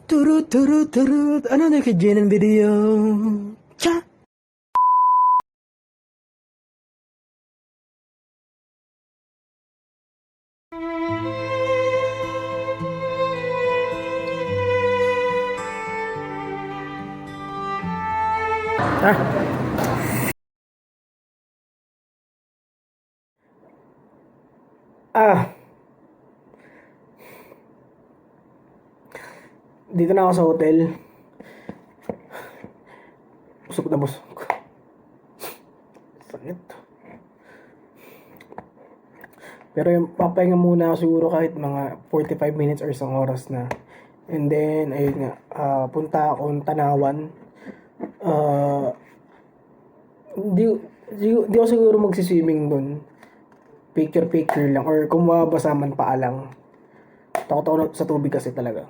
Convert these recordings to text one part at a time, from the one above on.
Turut, turut, turut. Ano na kaya ng video? Cha! Ah, dito na ako sa hotel. Busog na busog. Sakit. Pero yung papahinga muna ako siguro kahit mga 45 minutes or isang oras na. And then, ayun nga, punta akong Tanawan. Di ako siguro magsiswimming doon. Picture lang. Or kung mabasa man paa lang. Takot ako sa tubig kasi talaga.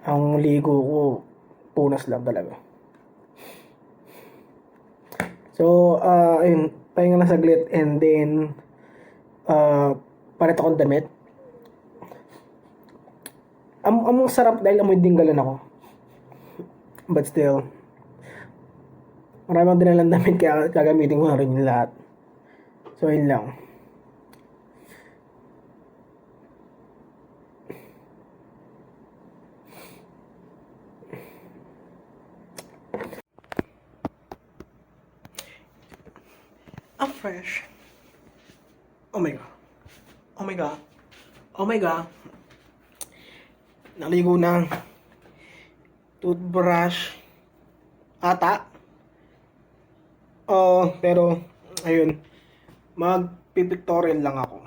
Ang ligo ko, punas lang talaga. So, ayun, pahinga lang saglit and then, palit akong damit. Among sarap dahil amoy dinggalan ako. But still, marami akong dinalang damit kaya gagamitin ko na rin yung lahat. So, ayun lang. I'm fresh. Oh my god. Oh my god. Oh my god. Naligo na. Toothbrush. Ata. Pero, ayun. Magpipictorial lang ako.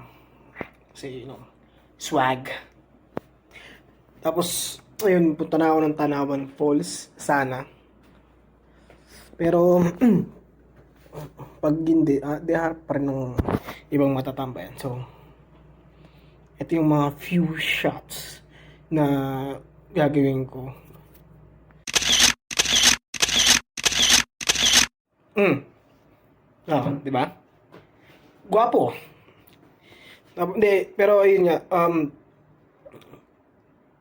Kasi, swag. Tapos, ayun, punta na ako ng Tanawan Falls. Sana. Pero, pag hindi, di harap pa rin ng ibang matatambayan. So, ito yung mga few shots na gagawin ko. Di ba? Gwapo. Hindi, pero ayun nga,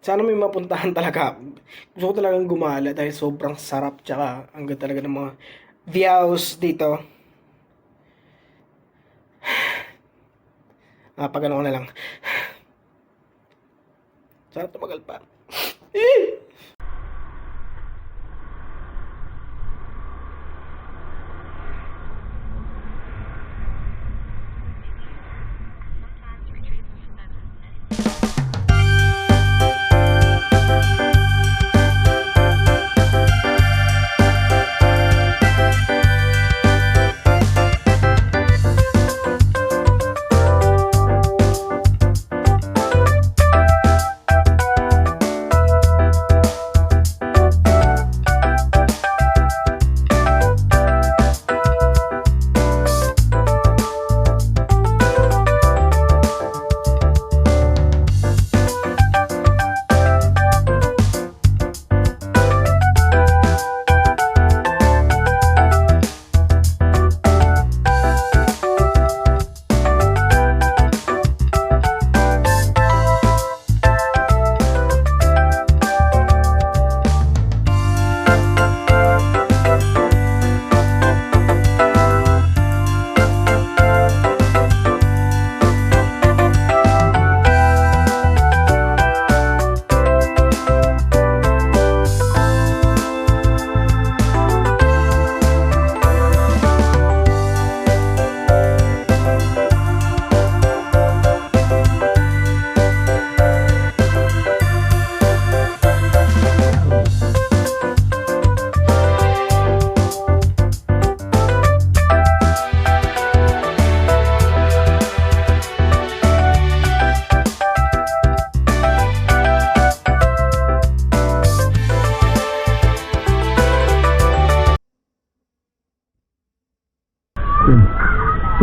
sana may mapuntahan talaga. Gusto ko talagang gumala dahil sobrang sarap, tsaka ang ganda talaga ng mga views dito. Pag ano ko na lang. Sana tumagal pa.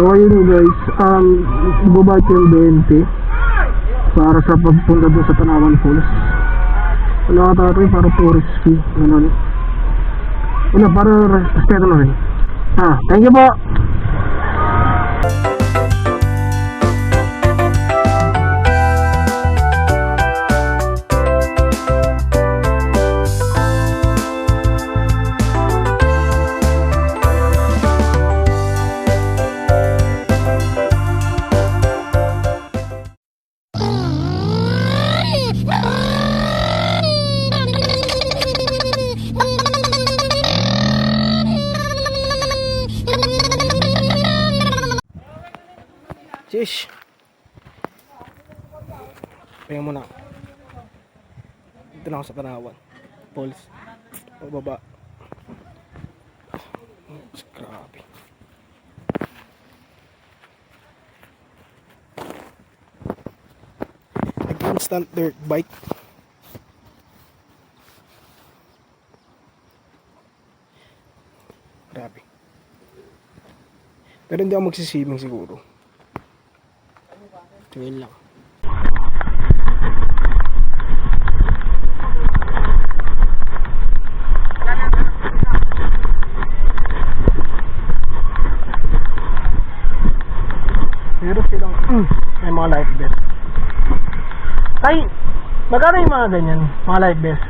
So ayun guys, ibabike yung 20 para sa pagpunta doon sa Tanawan Falls. Wala ka tayo para tourist fee. Wala, para respeto na rin. Thank you po! Sheesh. Pahinga muna. Dito na ako sa Tanawan Falls. Pababa. Grabe. Nag-instant dirt bike. Grabe. Pero hindi ako magsiswimming siguro. Tingin lang. Meron silang may mga life vest. Ay, magkano yung mga ganyan? Mga life vest?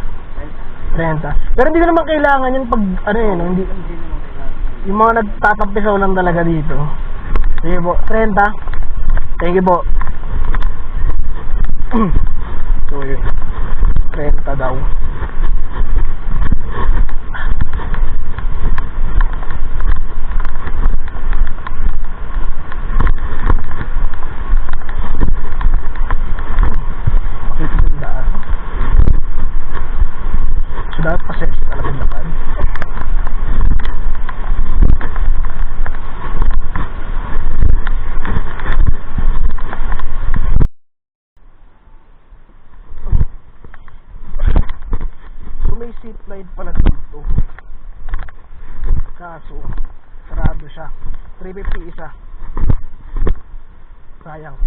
30. Pero hindi ko naman kailangan yun pag ano yun, hindi. Yung mga nagtatampisaw lang talaga dito. Sige po, 30. Thank you po. So yun, 30 daw. So dapat pa sexy talaga naman. So may zip line pala dito. Kaso sarado siya. 350 isa. Sayang.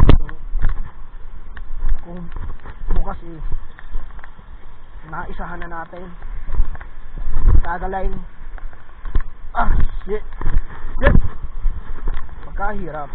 Kung bukas naisahan na natin. Tagaline. Shit. Pagkahirap.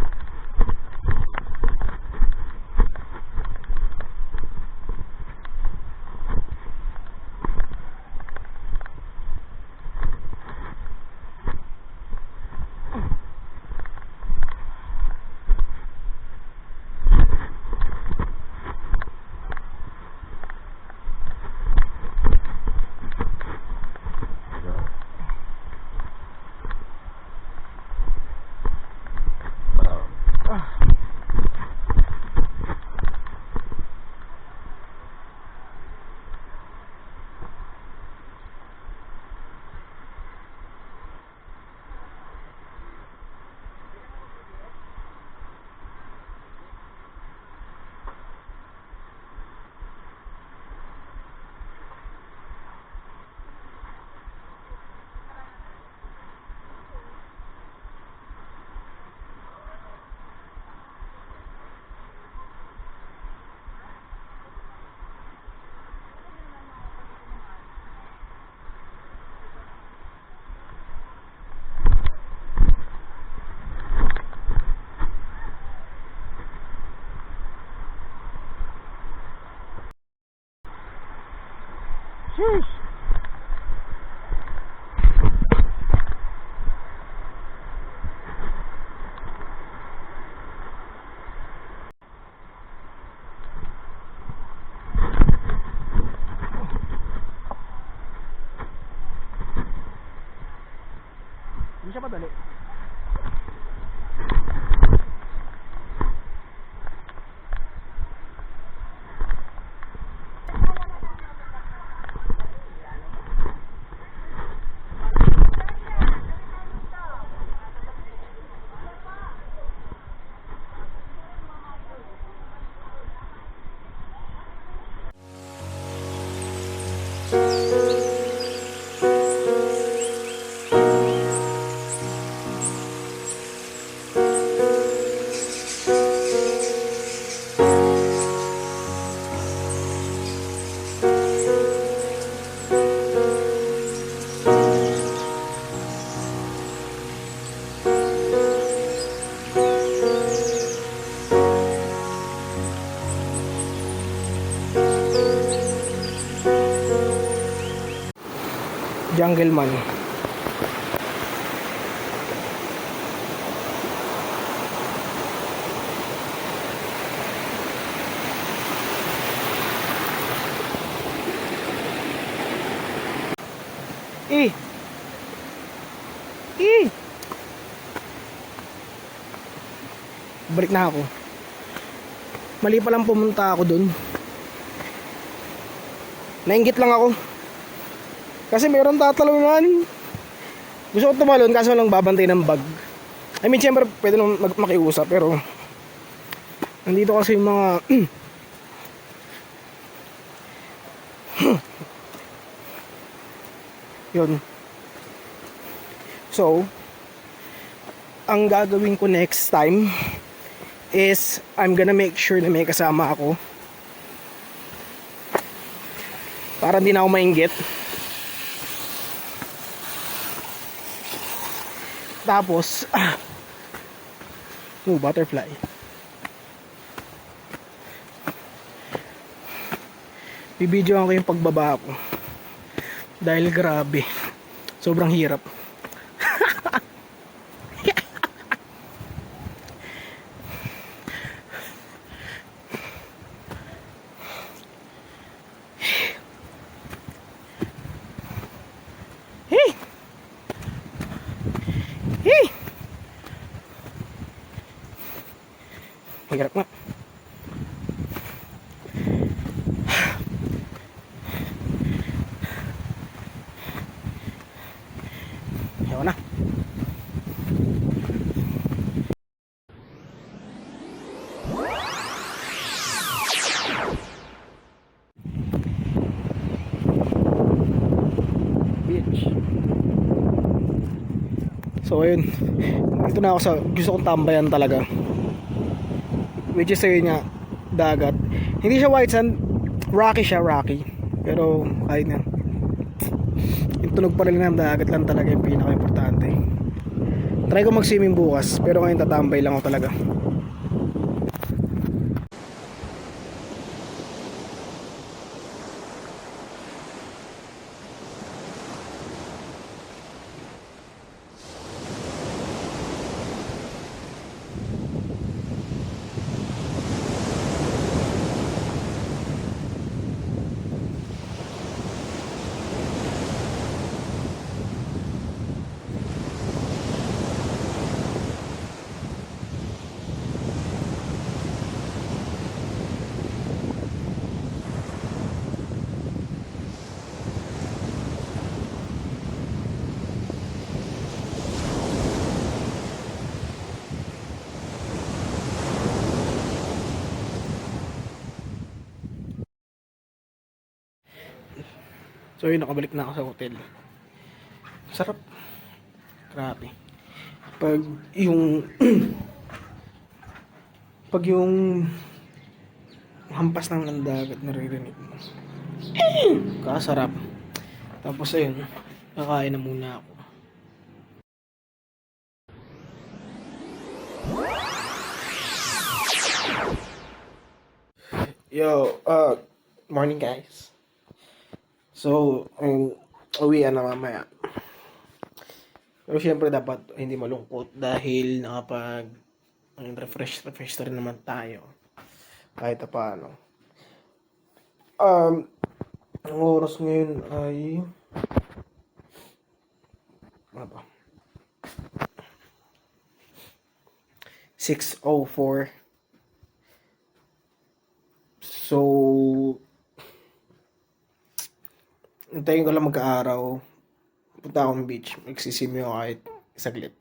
Sheesh. Hindi siya madali. Jungle Man. Balik na ako. Mali pa lang pumunta ako dun. Nainggit lang ako. Kasi meron tatalon. Gusto ko tumalon kaso lang babantay ng bag. I mean, siyempre pwede naman makiusap pero nandito kasi yung mga yun. So, ang gagawin ko next time is I'm gonna make sure na may kasama ako para hindi na ako mainggit. Tapos butterfly. Bibidyoan ko yung pagbaba ko dahil grabe, sobrang hirap. Hey! Hey! Hirap nga. Ayaw na. Beach. So ayun, dito na ako sa gusto kong tambayan talaga, which is ayun nga, dagat. Hindi siya white sand, rocky siya, rocky. Pero kahit na, yung tunog pa rin ng dagat lang talaga yung pinaka-importante. Try ko mag-swimming bukas, pero ngayon tatambay lang ako talaga. So yun, nakabalik na ako sa hotel. Sarap. Grabe. Pag yung pag yung hampas ng dagat naririnig mo, kasarap. Tapos ayun, kakain na muna ako. Yo, morning guys. So, uwian na mamaya. Pero syempre dapat hindi malungkot dahil refresh rin naman tayo. Kahit paano. Ang oras ngayon ay ano ba? 6:04. So, hintayin ko lang magka-araw. Punta akong beach. Magsisimyo ako kahit saglit.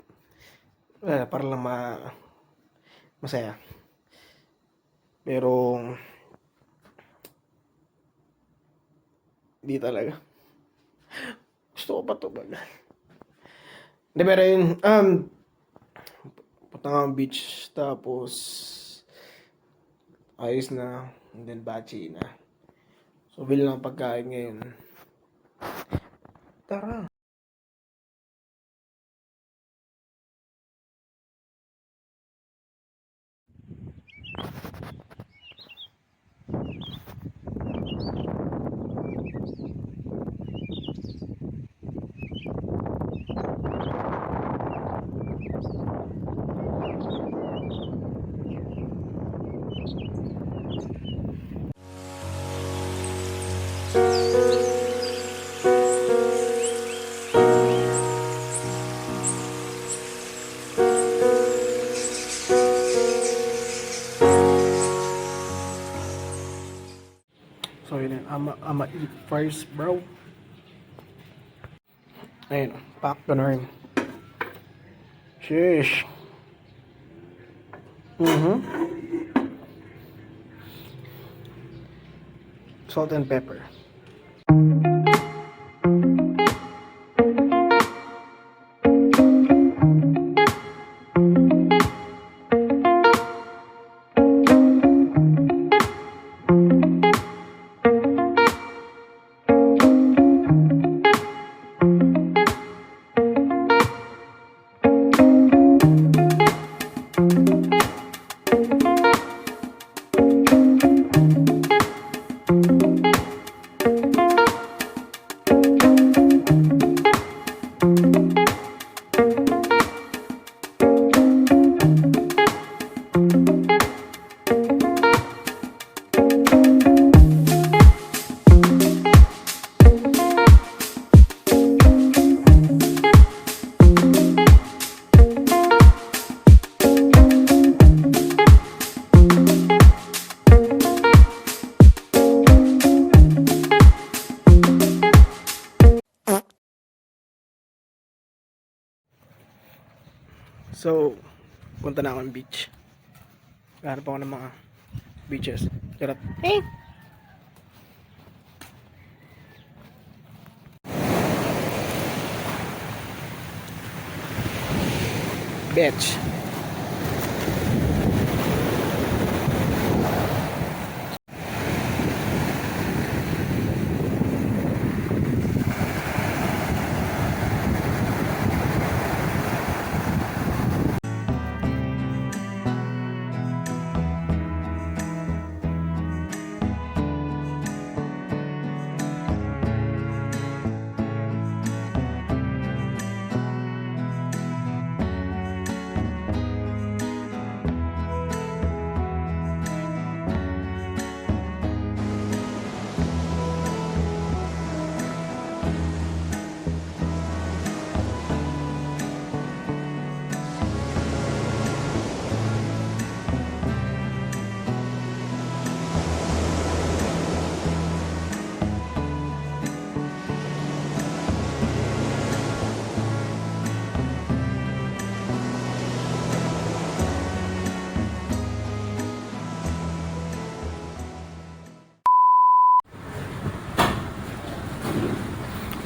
Para lang masaya. Pero, di talaga. Gusto ko pa ito bagal. Hindi, pero yun, punta nga ang beach. Tapos, ayos na. And then, bachi na. So, bilang ng pagkain ngayon. Tara. Okay na. I'ma eat first, bro. Ayun, popcorn. Sheesh. Salt and pepper. So, punta na ako ng beach. Hanap ako ng mga beaches. Charot. Beach.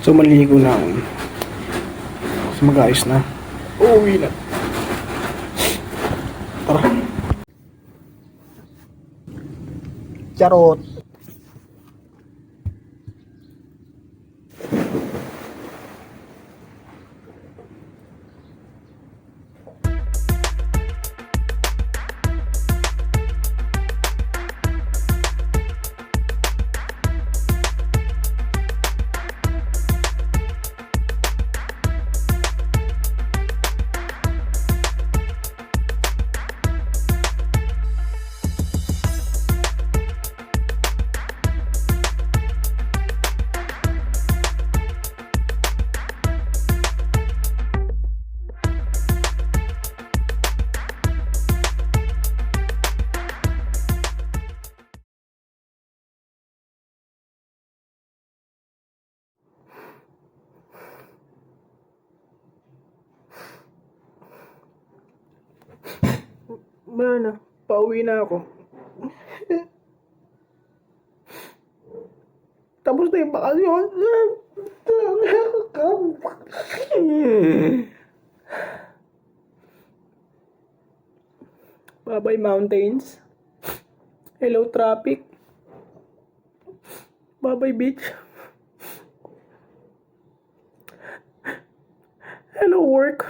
So, maliligo na ako. So, mag-ayos na. Uuwi na. Tara. Charot. Mana, pauwi na ako. Tapos na yung bakasyon. Bye-bye mountains. Hello traffic. Bye-bye beach. Hello work.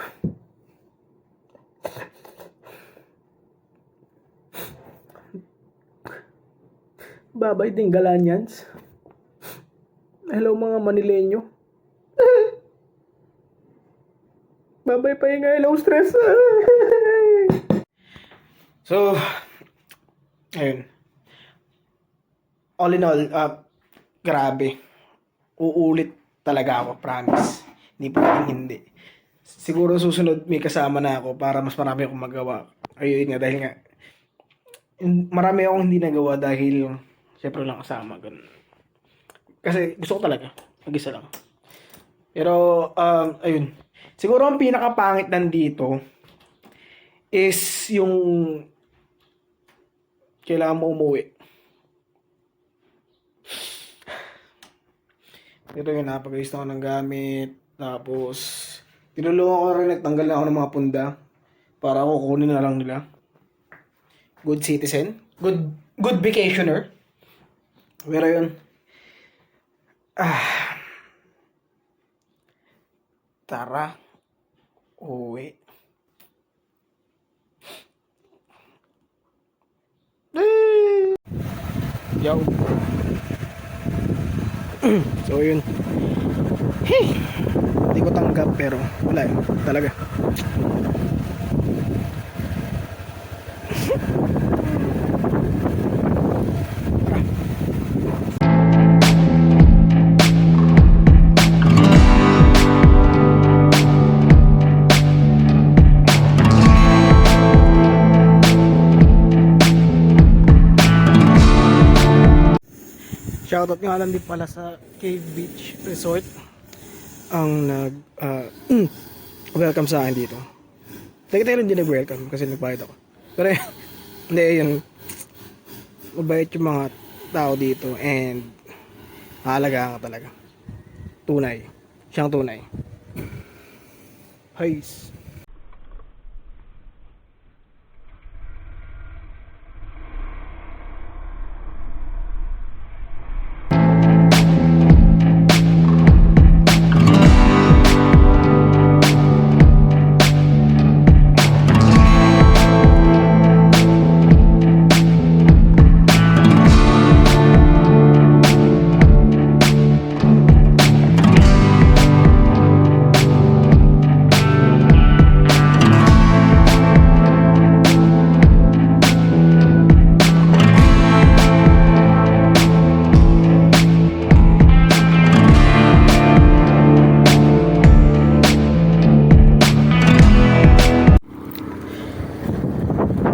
Bye-bye Dingalanyans. Hello mga Manileño. Bye-bye pahinga. Hello stress. So, ayun. All in all, grabe. Uulit talaga ako, promise. Hindi pwedeng hindi. Siguro susunod may kasama na ako para mas marami akong magawa. Ayun nga, dahil nga marami akong hindi nagawa dahil syempre lang kasama. Ganun. Kasi gusto ko talaga. Mag-isa lang. Pero, ayun. Siguro ang pinakapangit nandito is yung kailangan mo umuwi. Ito yun, napag-ayos na ako ng gamit. Tapos, tinulungan ko rin, nagtanggal na ako ng mga punda para ako kunin na lang nila. Good citizen. Good vacationer. Pero yun. Tara. Uwi. Yo. So yun. Hey. Hindi ko tanggap pero wala yun. Talaga. Shoutout nga lang din pala sa Cave Beach Resort ang welcome sa akin dito. Tayo rin din nag-welcome kasi nagbayad ako. Pero hindi yun, mabait yung mga tao dito and halaga ka talaga. Tunay. Siyang tunay. Peace.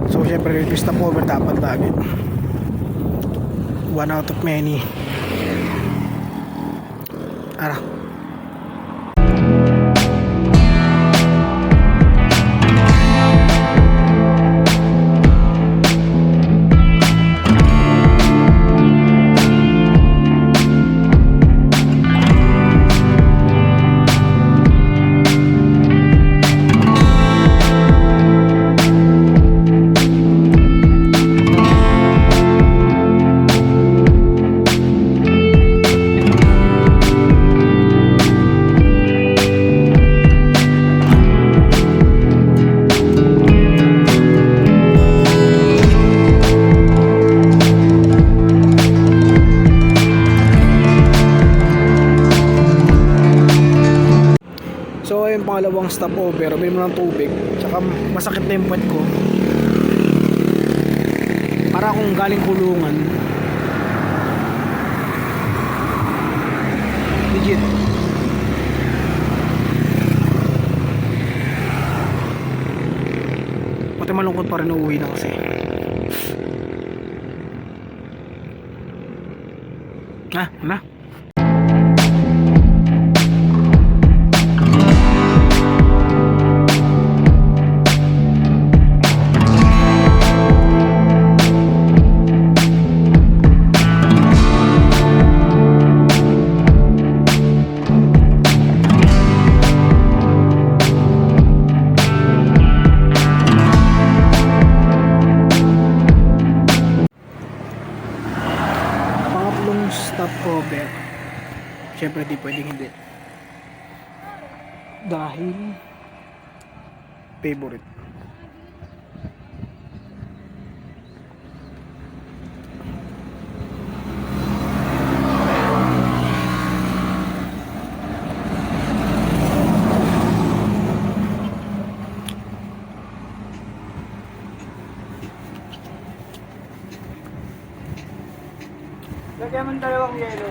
So syempre review stopover dapat lagi. One out of many. Ara. So ayun, pangalawang stopover, uminom mo ng tubig, tsaka masakit na yung puwet ko. Para akong galing kulungan. Legit. Pati malungkot pa rin, uuwi na kasi. Na? Stopover. Siyempre di pwedeng hindi. Dahil favorite. Lagyan mo ng dalawang yelo.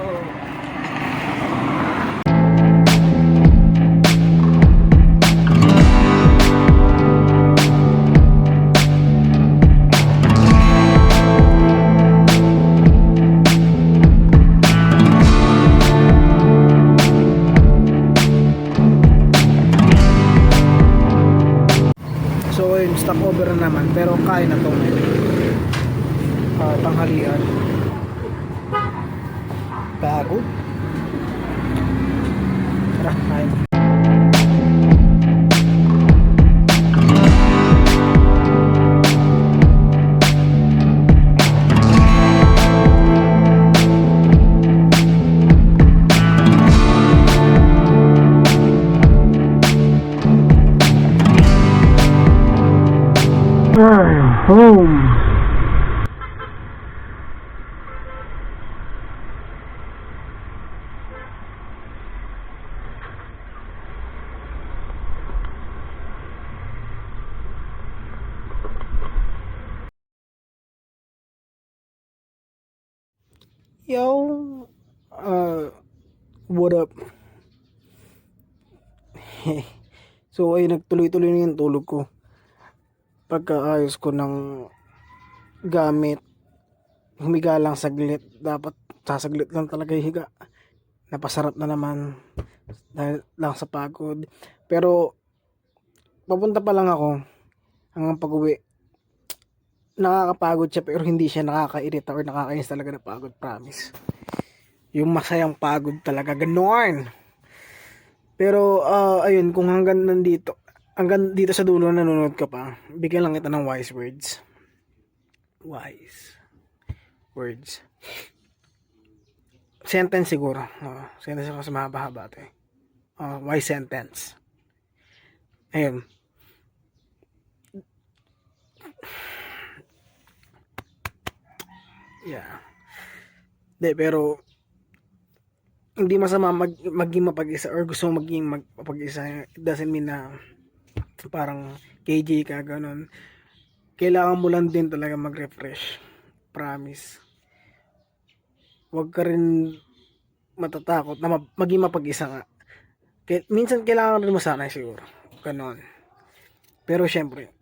stopover na naman, pero kain na to ngayon. Tanghalian. Bago. Tara, kain. Home. Yo, what up? So ay nagtuloy-tuloy na yung tulog ko. Pagkaayos ko ng gamit, humiga lang saglit. Dapat sasaglit lang talaga yung higa. Napasarap na naman dahil lang sa pagod. Pero papunta pa lang ako hanggang pag-uwi. Nakakapagod siya pero hindi siya nakakairita or nakakainis talaga na pagod, promise. Yung masayang pagod talaga, ganon. Pero ayun, kung hanggang dito sa dulo nanonood ka pa, bigyan lang kita ng wise words. Wise words. Sentence siguro. Sentence ako sa mahaba-haba ito eh. Wise sentence. Ayun. Yeah. De, pero hindi masama maging mapag-isa or gusto mong maging mapag-isa. It doesn't mean na parang KJ ka, ganun. Kailangan mo lang din talaga mag-refresh. Promise. Huwag ka rin matatakot na maging mapag-isa nga. Minsan kailangan rin masanay siguro. Ganon. Pero syempre,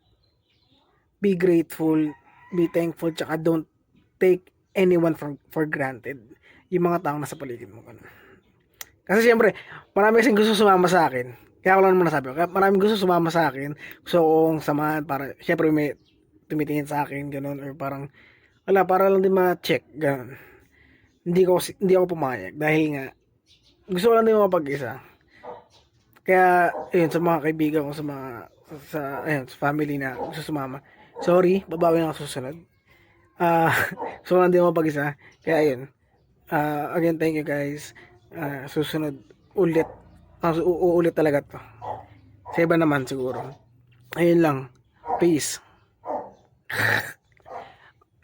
be grateful, be thankful, tsaka don't take anyone for granted. Yung mga taong nasa paligid mo. Ganon. Kasi syempre, marami kasing gusto sumama sa akin. Kaya ako lang naman nasabi. Kaya maraming gusto sumama sa akin. Gusto kong samahan para, syempre may tumitingin sa akin, ganun. Or parang, wala, para lang din ma-check, ganun. Hindi ako pumayag. Dahil nga, gusto ko lang din mapag-isa. Kaya, ayun, sa mga kaibigan ko, sa family na gusto sumama. Sorry, babawi na ako susunod. Gusto ko lang din mapag-isa. Kaya, ayun. Again, thank you guys. Susunod ulit. Uulit talaga to. Sa iba naman siguro. Ayun lang. Peace.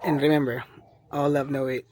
And remember, all love, no hate.